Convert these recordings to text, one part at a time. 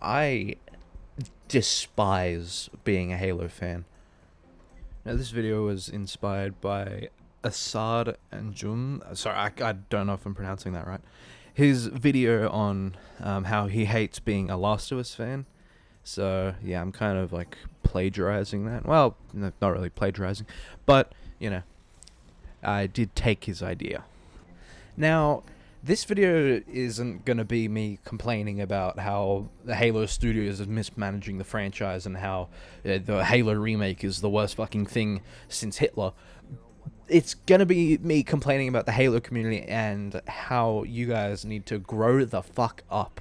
I despise being a Halo fan. Now, this video was inspired by Assad and Jun. Sorry, I don't know if I'm pronouncing that right. His video on how he hates being a Last of Us fan. So, yeah, I'm kind of like plagiarizing that. Well, no, not really plagiarizing, but, I did take his idea. Now, this video isn't going to be me complaining about how the Halo Studios is mismanaging the franchise and how the Halo remake is the worst fucking thing since Hitler. It's going to be me complaining about the Halo community and how you guys need to grow the fuck up.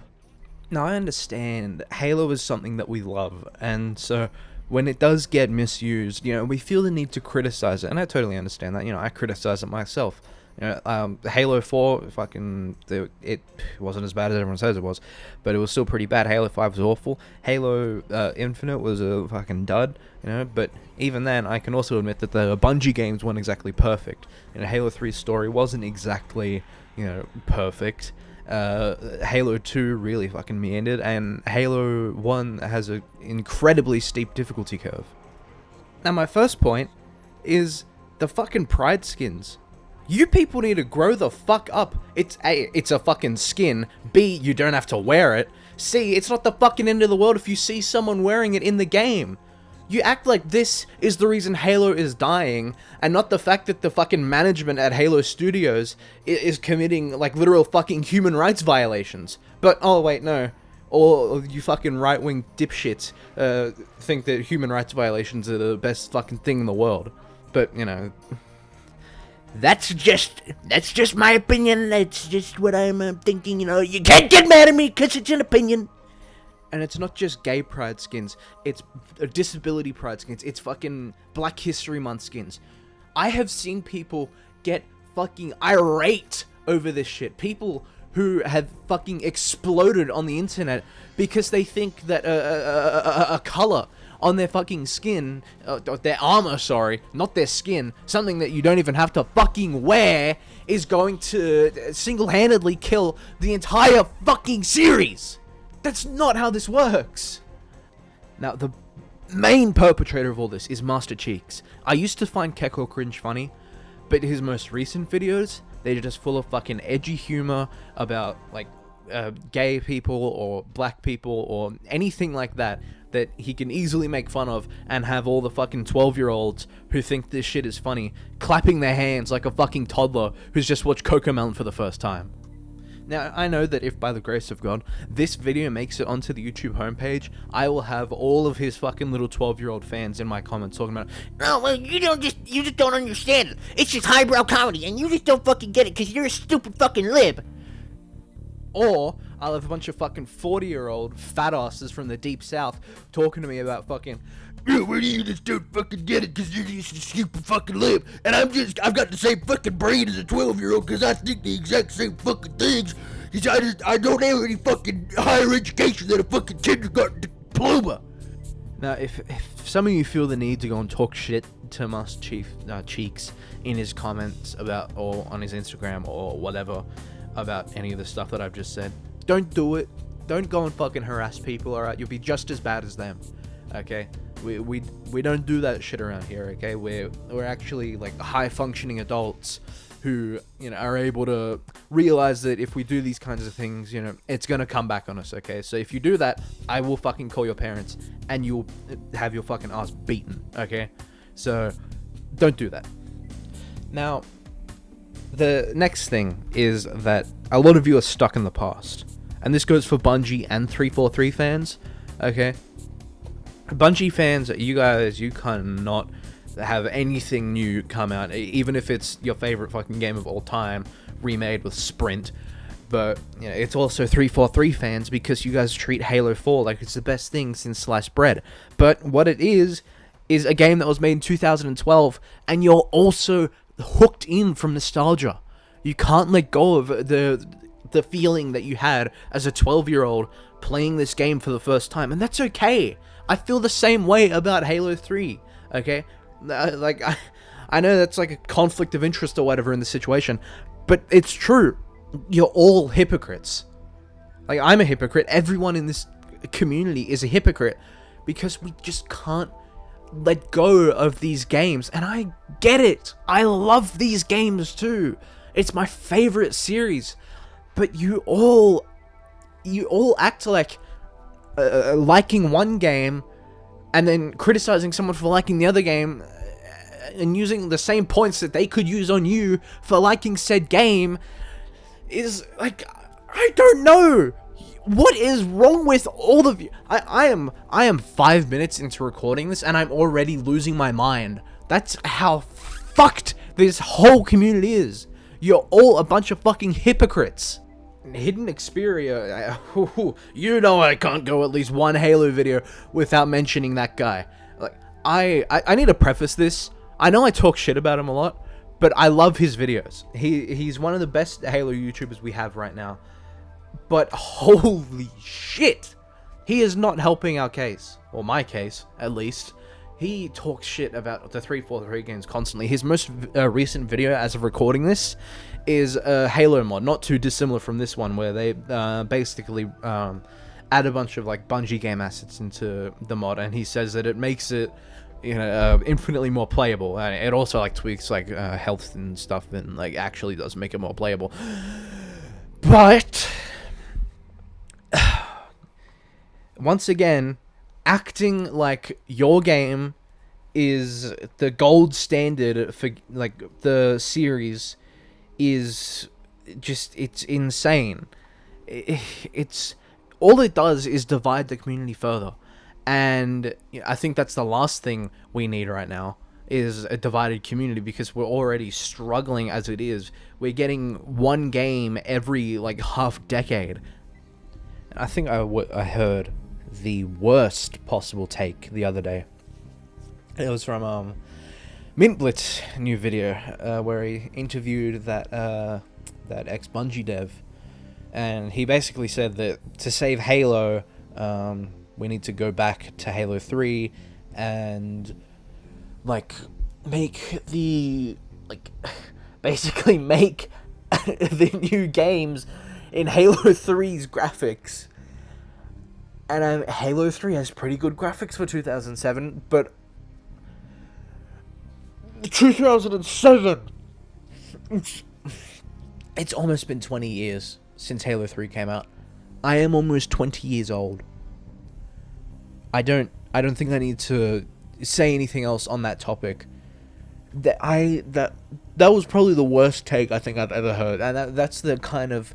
Now, I understand Halo is something that we love, and so when it does get misused, we feel the need to criticize it, and I totally understand that. I criticize it myself. Halo 4, it wasn't as bad as everyone says it was, but it was still pretty bad. Halo 5 was awful. Halo Infinite was a fucking dud, but even then, I can also admit that the Bungie games weren't exactly perfect. Halo 3's story wasn't exactly, perfect. Halo 2 really fucking meandered, and Halo 1 has an incredibly steep difficulty curve. Now, my first point is the fucking Pride skins. You people need to grow the fuck up. It's a fucking skin. B, you don't have to wear it. C, it's not the fucking end of the world if you see someone wearing it in the game. You act like this is the reason Halo is dying, and not the fact that the fucking management at Halo Studios is committing, like, literal fucking human rights violations. But, oh wait, no. Or you fucking right-wing dipshits think that human rights violations are the best fucking thing in the world. But, That's just my opinion. That's just what I'm thinking. You can't get mad at me because it's an opinion. And it's not just gay pride skins, it's disability pride skins, it's fucking Black History Month skins. I have seen people get fucking irate over this shit. People who have fucking exploded on the internet because they think that a color on their fucking skin, their armor, sorry, not their skin, something that you don't even have to fucking wear, is going to single-handedly kill the entire fucking series. That's not how this works. Now, the main perpetrator of all this is Master Cheeks. I used to find Keko cringe funny, but his most recent videos, they're just full of fucking edgy humor about, like, gay people or black people or anything like that he can easily make fun of and have all the fucking 12-year-olds who think this shit is funny clapping their hands like a fucking toddler who's just watched Cocomelon for the first time. Now, I know that if by the grace of God, this video makes it onto the YouTube homepage, I will have all of his fucking little 12-year-old fans in my comments talking about, "Oh, well, you just don't understand it. It's just highbrow comedy, and you just don't fucking get it because you're a stupid fucking lib." Or I'll have a bunch of fucking 40-year-old fat asses from the deep south talking to me about fucking, "Well, you just don't fucking get it because you're just a stupid fucking lib, and I've got the same fucking brain as a 12-year-old because I think the exact same fucking things, because I don't have any fucking higher education than a fucking kindergarten diploma." Now, if some of you feel the need to go and talk shit to Master Cheeks in his comments about, or on his Instagram or whatever, about any of the stuff that I've just said, don't do it. Don't go and fucking harass people, alright? You'll be just as bad as them, okay? We don't do that shit around here, okay? We're actually, like, high-functioning adults who, are able to realize that if we do these kinds of things, it's gonna come back on us, okay? So if you do that, I will fucking call your parents, and you'll have your fucking ass beaten, okay? So, don't do that. Now, the next thing is that a lot of you are stuck in the past. And this goes for Bungie and 343 fans, okay? Bungie fans, you guys, you cannot have anything new come out, even if it's your favorite fucking game of all time, remade with Sprint. But, it's also 343 fans because you guys treat Halo 4 like it's the best thing since sliced bread. But what it is a game that was made in 2012, and you're also hooked in from nostalgia. You can't let go of the feeling that you had as a 12-year-old playing this game for the first time, and that's okay. I feel the same way about Halo 3, okay? I know that's like a conflict of interest or whatever in the situation, but it's true. You're all hypocrites. Like, I'm a hypocrite. Everyone in this community is a hypocrite because we just can't let go of these games. And I get it. I love these games too. It's my favorite series. But you all act like liking one game and then criticizing someone for liking the other game and using the same points that they could use on you for liking said game is like, I don't know. What is wrong with all of you? I am 5 minutes into recording this and I'm already losing my mind. That's how fucked this whole community is. You're all a bunch of fucking hypocrites. Hidden Xperia, you know I can't go at least one Halo video without mentioning that guy. Like, I need to preface this. I know I talk shit about him a lot, but I love his videos. He's one of the best Halo YouTubers we have right now. But holy shit, he is not helping our case, or my case, at least. He talks shit about the 343 games constantly. His most recent video, as of recording this, is a Halo mod, not too dissimilar from this one, where they basically add a bunch of like Bungie game assets into the mod, and he says that it makes it, you know, infinitely more playable, and it also like tweaks like health and stuff, and like actually does make it more playable. But once again, acting like your game is the gold standard for like the series is just, it's insane. It's all it does is divide the community further, and I think that's the last thing we need right now, is a divided community, because we're already struggling as it is. We're getting one game every like half decade. I think I heard the worst possible take the other day. It was from Mintblitz new video where he interviewed that ex-Bungie dev, and he basically said that to save Halo, we need to go back to Halo 3 and like make the basically make the new games in Halo 3's graphics. And Halo 3 has pretty good graphics for 2007, but 2007, it's almost been 20 years since Halo 3 came out. I am almost 20 years old. I don't think I need to say anything else on that topic. That was probably the worst take I think I've ever heard, and that's the kind of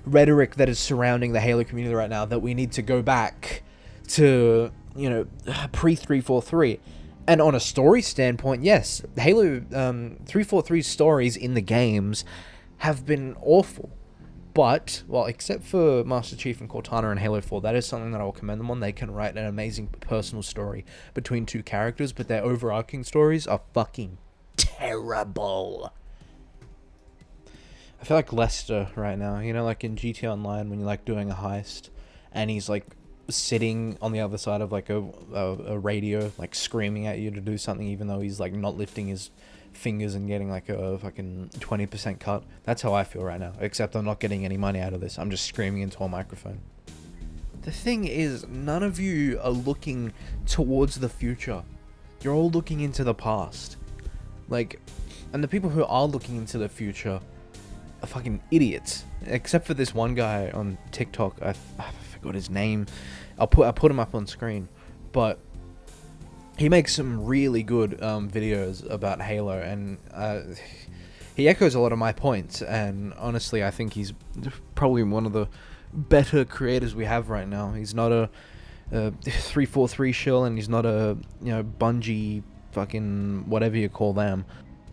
rhetoric that is surrounding the Halo community right now, that we need to go back to, you know, pre-343. And on a story standpoint, yes, Halo 343's stories in the games have been awful. But, well, except for Master Chief and Cortana in Halo 4, that is something that I'll commend them on. They can write an amazing personal story between two characters, but their overarching stories are fucking terrible. I feel like Lester right now, you know, like in GTA Online when you're like doing a heist and he's like sitting on the other side of like a radio, like screaming at you to do something, even though he's like not lifting his fingers and getting like a fucking 20% cut. That's how I feel right now, except I'm not getting any money out of this. I'm just screaming into a microphone. The thing is, none of you are looking towards the future. You're all looking into the past. Like, and the people who are looking into the future are fucking idiots. Except for this one guy on TikTok. I forgot his name. I'll put him up on screen. But he makes some really good videos about Halo, and he echoes a lot of my points. And honestly, I think he's probably one of the better creators we have right now. He's not a 343 shill, and he's not a, you know, Bungie fucking whatever you call them.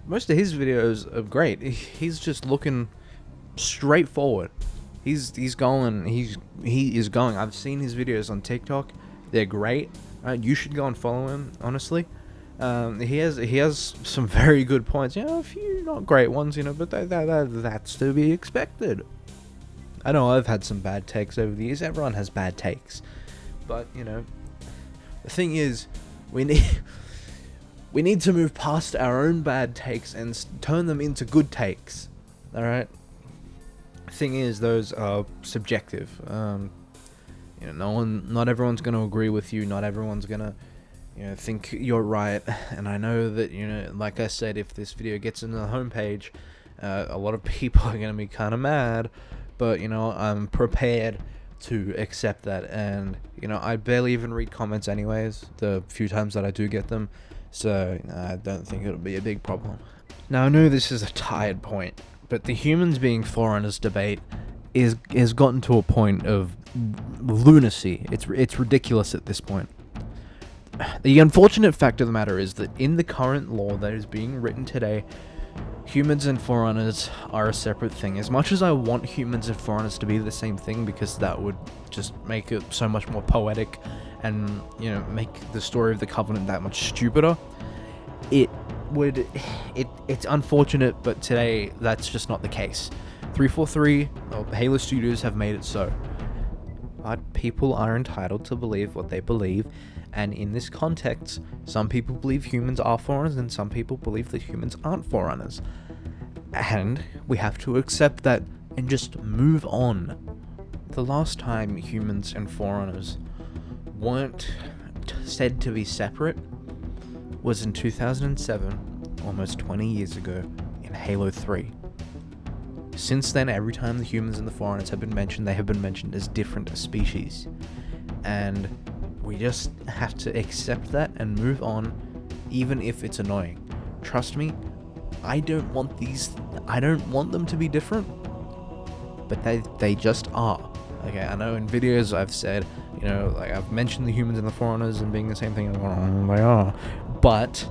Most of his videos are great. He's just looking straight forward. He is going. I've seen his videos on TikTok. They're great. You should go and follow him, honestly. He has some very good points. You know, a few not great ones, you know, but that's to be expected. I know I've had some bad takes over the years. Everyone has bad takes. But, you know, the thing is, we need to move past our own bad takes and turn them into good takes. Alright? The thing is, those are subjective. not everyone's going to agree with you. Not everyone's going to, think you're right. And I know that, like I said, if this video gets into the homepage, a lot of people are going to be kind of mad. But, I'm prepared to accept that. And, I barely even read comments anyways, the few times that I do get them. So I don't think it'll be a big problem. Now, I know this is a tired point, but the humans being foreigners debate is gotten to a point of lunacy. It's ridiculous at this point. The unfortunate fact of the matter is that in the current law that is being written today, humans and foreigners are a separate thing. As much as I want humans and foreigners to be the same thing, because that would just make it so much more poetic and, make the story of the Covenant that much stupider, it's unfortunate, but today that's just not the case. 343, Halo Studios have made it so. But people are entitled to believe what they believe, and in this context, some people believe humans are foreigners and some people believe that humans aren't foreigners. And we have to accept that and just move on. The last time humans and foreigners weren't said to be separate was in 2007, almost 20 years ago, in Halo 3. Since then, every time the humans and the foreigners have been mentioned, they have been mentioned as different species. And we just have to accept that and move on, even if it's annoying. Trust me, I don't want them to be different, but they just are. Okay, I know in videos I've said, I've mentioned the humans and the foreigners and being the same thing, and they are. But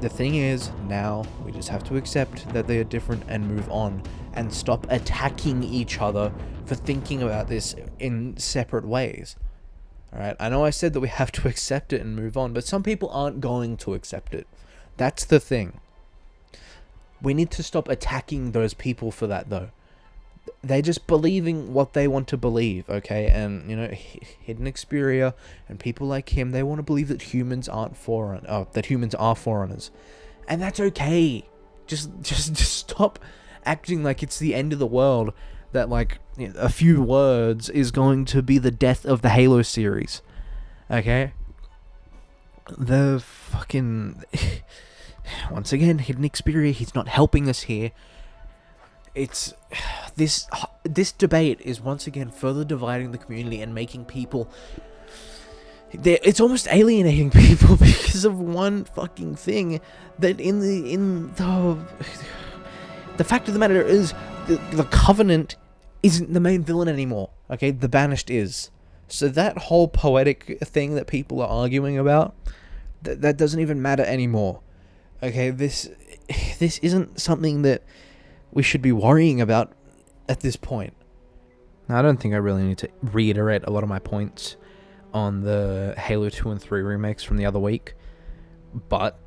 the thing is, now we just have to accept that they are different and move on and stop attacking each other for thinking about this in separate ways. Alright, I know I said that we have to accept it and move on, but some people aren't going to accept it. That's the thing. We need to stop attacking those people for that, though. They're just believing what they want to believe, okay? And, Hidden Xperia and people like him, they want to believe that humans aren't that humans are foreigners. And that's okay. Just stop acting like it's the end of the world, that, a few words is going to be the death of the Halo series. Okay? The fucking... Once again, Hidden Xperia, he's not helping us here. It's this debate is once again further dividing the community and making people. It's almost alienating people because of one fucking thing. That the fact of the matter is, the Covenant isn't the main villain anymore. Okay, the Banished is. So that whole poetic thing that people are arguing about, that doesn't even matter anymore. Okay, this isn't something that we should be worrying about at this point. Now, I don't think I really need to reiterate a lot of my points on the Halo 2 and 3 remakes from the other week, but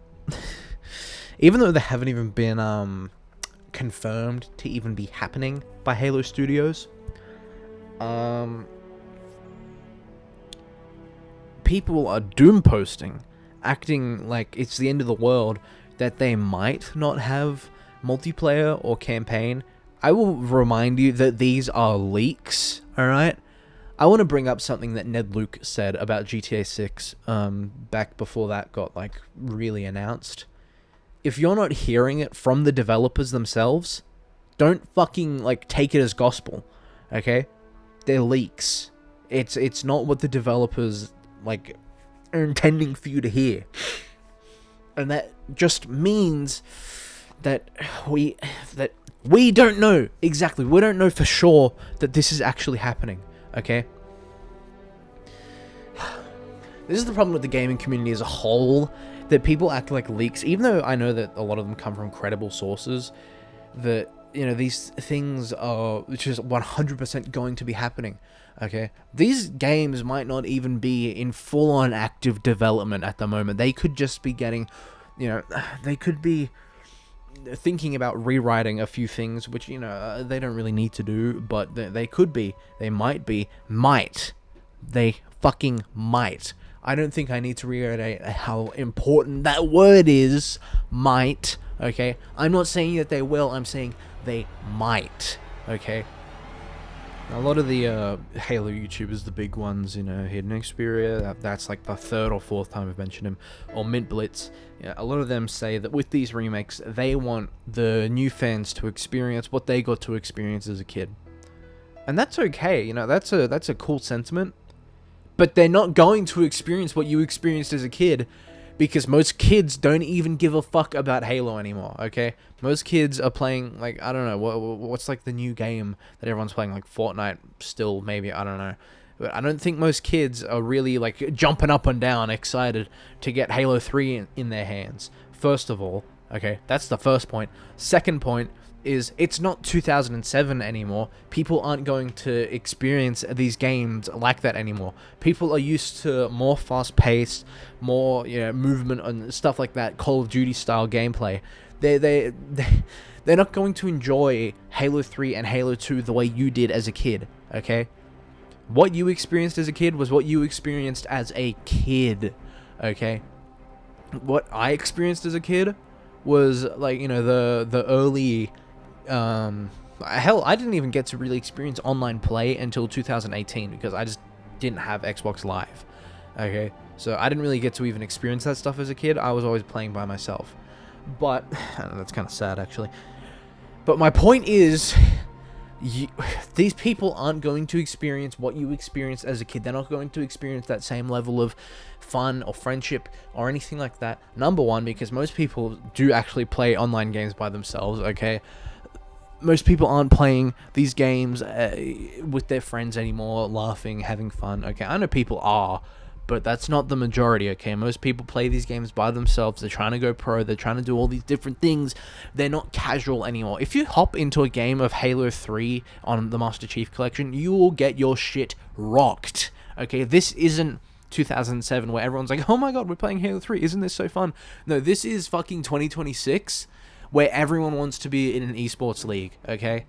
even though they haven't even been confirmed to even be happening by Halo Studios, people are doom posting, acting like it's the end of the world, that they might not have multiplayer or campaign. I will remind you that these are leaks, alright? I want to bring up something that Ned Luke said about GTA 6 back before that got really announced. If you're not hearing it from the developers themselves, don't fucking take it as gospel, okay? They're leaks. It's not what the developers are intending for you to hear. And that just means that we don't know exactly. We don't know for sure that this is actually happening, okay? This is the problem with the gaming community as a whole, that people act like leaks, even though I know that a lot of them come from credible sources, that, these things are just 100% going to be happening, okay? These games might not even be in full-on active development at the moment. They could just be getting, they could be thinking about rewriting a few things, which, they don't really need to do, but they could be. They might be. Might. They fucking might. I don't think I need to reiterate how important that word is, might, okay? I'm not saying that they will, I'm saying they might, okay? A lot of the Halo YouTubers, the big ones, you know, Hidden Xperia, that's like the third or fourth time I've mentioned him, or Mint Blitz, yeah, a lot of them say that with these remakes, they want the new fans to experience what they got to experience as a kid. And that's okay, you know, that's a cool sentiment, but they're not going to experience what you experienced as a kid, because most kids don't even give a fuck about Halo anymore, okay? Most kids are playing, like, I don't know, what's like the new game that everyone's playing, like Fortnite still, maybe, I don't know. But I don't think most kids are really, like, jumping up and down excited to get Halo 3 in their hands. First of all, okay, that's the first point. Second point is it's not 2007 anymore. People aren't going to experience these games like that anymore. People are used to more fast-paced, more, you know, movement and stuff like that, Call of Duty style gameplay. They're not going to enjoy Halo 3 and Halo 2 the way you did as a kid, okay? What you experienced as a kid was what you experienced as a kid, okay? What I experienced as a kid was, like, you know, the early... hell, I didn't even get to really experience online play until 2018 because I just didn't have Xbox Live. Okay, so I didn't really get to even experience that stuff as a kid. I was always playing by myself. But I don't know, that's kind of sad actually. But my point is, these people aren't going to experience what you experienced as a kid. They're not going to experience that same level of fun or friendship or anything like that. Number one, because most people do actually play online games by themselves, okay? Most people aren't playing these games with their friends anymore, laughing, having fun, okay? I know people are, but that's not the majority, okay? Most people play these games by themselves. They're trying to go pro. They're trying to do all these different things. They're not casual anymore. If you hop into a game of Halo 3 on the Master Chief Collection, you will get your shit rocked, okay? This isn't 2007 where everyone's like, oh my god, we're playing Halo 3. Isn't this so fun? No, this is fucking 2026 where everyone wants to be in an esports league, okay?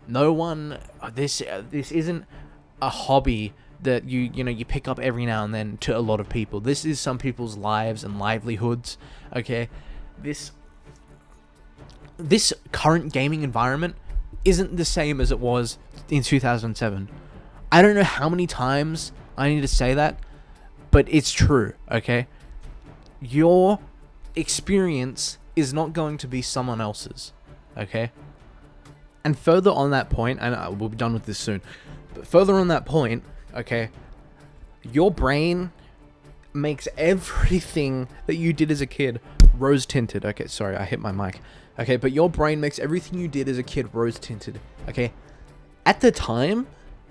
No one... This isn't a hobby that you know you pick up every now and then to a lot of people. This is some people's lives and livelihoods, okay? This current gaming environment isn't the same as it was in 2007. I don't know how many times I need to say that, but it's true, okay? Your experience is not going to be someone else's, okay? And further on that point, and we'll be done with this soon, but further on that point, okay, your brain makes everything that you did as a kid rose tinted. Okay, sorry, I hit my mic. Okay, but your brain makes everything you did as a kid rose tinted, okay? At the time,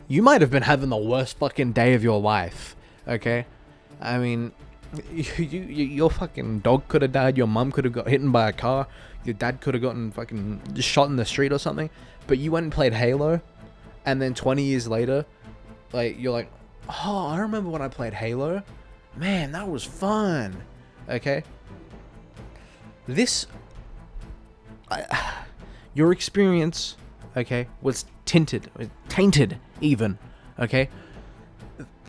you might have been having the worst fucking day of your life, okay? I mean, your fucking dog could have died, your mum could have got hit by a car, your dad could have gotten fucking shot in the street or something, but you went and played Halo, and then 20 years later, like, you're like, oh, I remember when I played Halo, man, that was fun, okay? Your experience, okay, was tainted even, okay?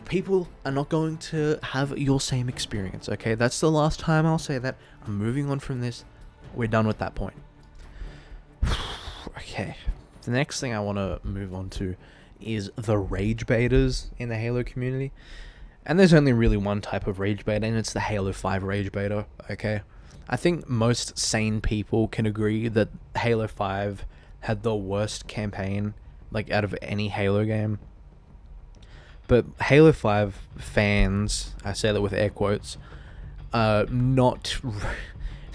People are not going to have your same experience, okay? That's the last time I'll say that. I'm moving on from this. We're done with that point. Okay. The next thing I want to move on to is the rage baiters in the Halo community. And there's only really one type of rage baiter, and it's the Halo 5 rage baiter, okay? I think most sane people can agree that Halo 5 had the worst campaign, like, out of any Halo game. But Halo 5 fans, I say that with air quotes, they're not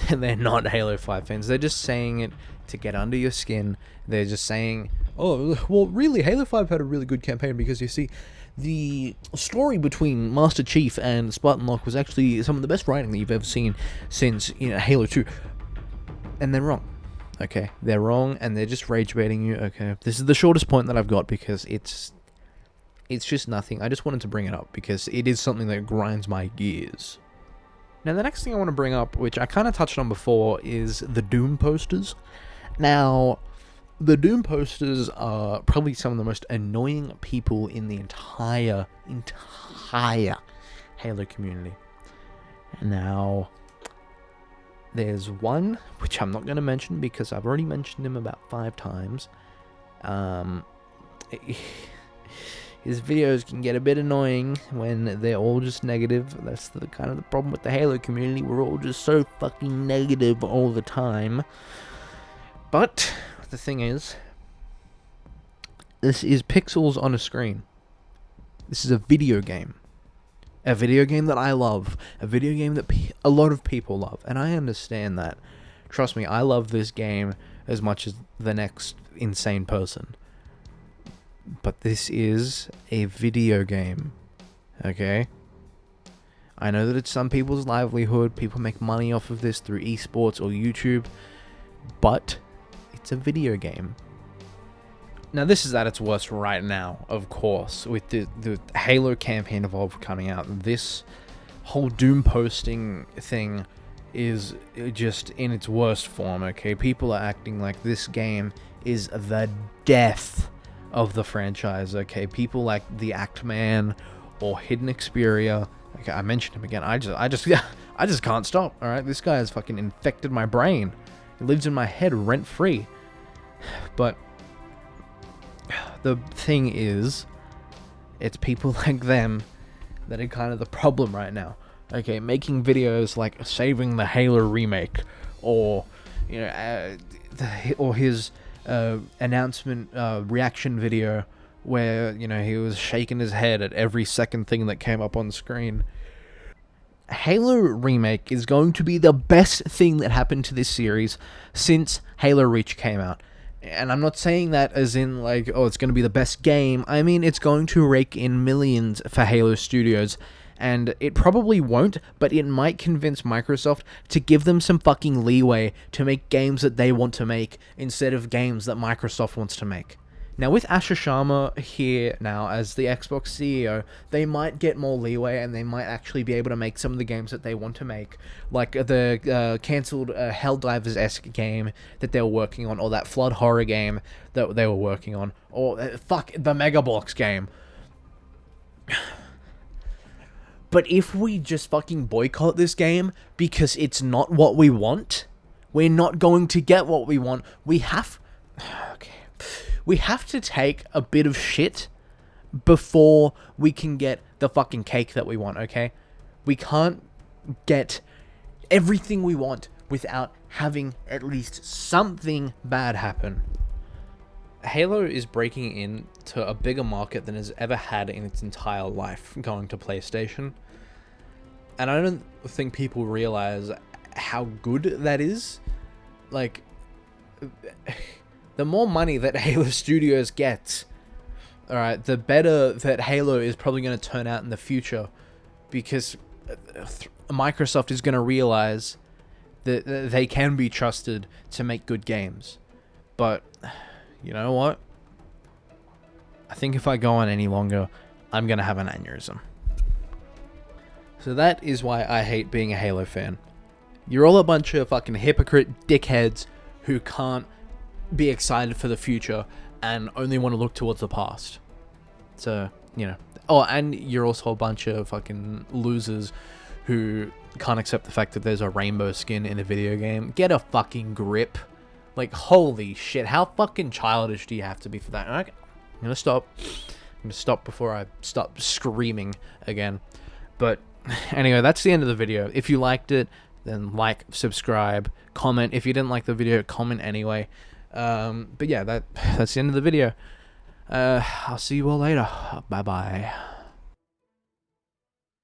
Halo 5 fans. They're just saying it to get under your skin. They're just saying, oh, well, really, Halo 5 had a really good campaign because, you see, the story between Master Chief and Spartan Locke was actually some of the best writing that you've ever seen since, you know, Halo 2. And they're wrong. Okay, they're wrong, and they're just rage baiting you. Okay, this is the shortest point that I've got because it's just nothing. I just wanted to bring it up because it is something that grinds my gears. Now, the next thing I want to bring up, which I kind of touched on before, is the Doom posters. Now, the Doom posters are probably some of the most annoying people in the entire Halo community. Now, there's one, which I'm not going to mention because I've already mentioned him about 5 times. his videos can get a bit annoying when they're all just negative. That's the kind of the problem with the Halo community. We're all just so fucking negative all the time. But the thing is, this is pixels on a screen. This is a video game. A video game that I love. A video game that a lot of people love. And I understand that. Trust me, I love this game as much as the next insane person. But this is a video game. Okay? I know that it's some people's livelihood. People make money off of this through esports or YouTube. But it's a video game. Now, this is at its worst right now, of course, with the Halo campaign Evolve coming out. This whole doom posting thing is just in its worst form, okay? People are acting like this game is the death of the franchise, okay? People like the Actman or Hidden Xperia. Okay, I mentioned him again. I just can't stop, alright? This guy has fucking infected my brain. It lives in my head rent-free. But the thing is, it's people like them that are kind of the problem right now. Okay, making videos like saving the Halo remake, or you know, or his announcement reaction video where you know he was shaking his head at every second thing that came up on screen. Halo remake is going to be the best thing that happened to this series since Halo Reach came out. And I'm not saying that as in, like, oh, it's going to be the best game. I mean, it's going to rake in millions for Halo Studios. And it probably won't, but it might convince Microsoft to give them some fucking leeway to make games that they want to make instead of games that Microsoft wants to make. Now, with Asher Sharma here now as the Xbox CEO, they might get more leeway and they might actually be able to make some of the games that they want to make. Like the cancelled Helldivers-esque game that they were working on, or that Flood horror game that they were working on, or the Megabox game. But if we just fucking boycott this game because it's not what we want, we're not going to get what we want. We have to take a bit of shit before we can get the fucking cake that we want, okay? We can't get everything we want without having at least something bad happen. Halo is breaking into a bigger market than it's ever had in its entire life going to PlayStation. And I don't think people realize how good that is. Like, the more money that Halo Studios gets, alright, the better that Halo is probably going to turn out in the future. Because Microsoft is going to realize that they can be trusted to make good games. But, you know what? I think if I go on any longer, I'm going to have an aneurysm. So that is why I hate being a Halo fan. You're all a bunch of fucking hypocrite dickheads who can't be excited for the future and only want to look towards the past. So, you know. Oh, and you're also a bunch of fucking losers who can't accept the fact that there's a rainbow skin in a video game. Get a fucking grip. Like, holy shit, how fucking childish do you have to be for that? Okay, I'm gonna stop. I'm gonna stop before I stop screaming again. But anyway, that's the end of the video. If you liked it, then like, subscribe, comment. If you didn't like the video, comment anyway. But yeah, that's the end of the video. I'll see you all later. Bye bye.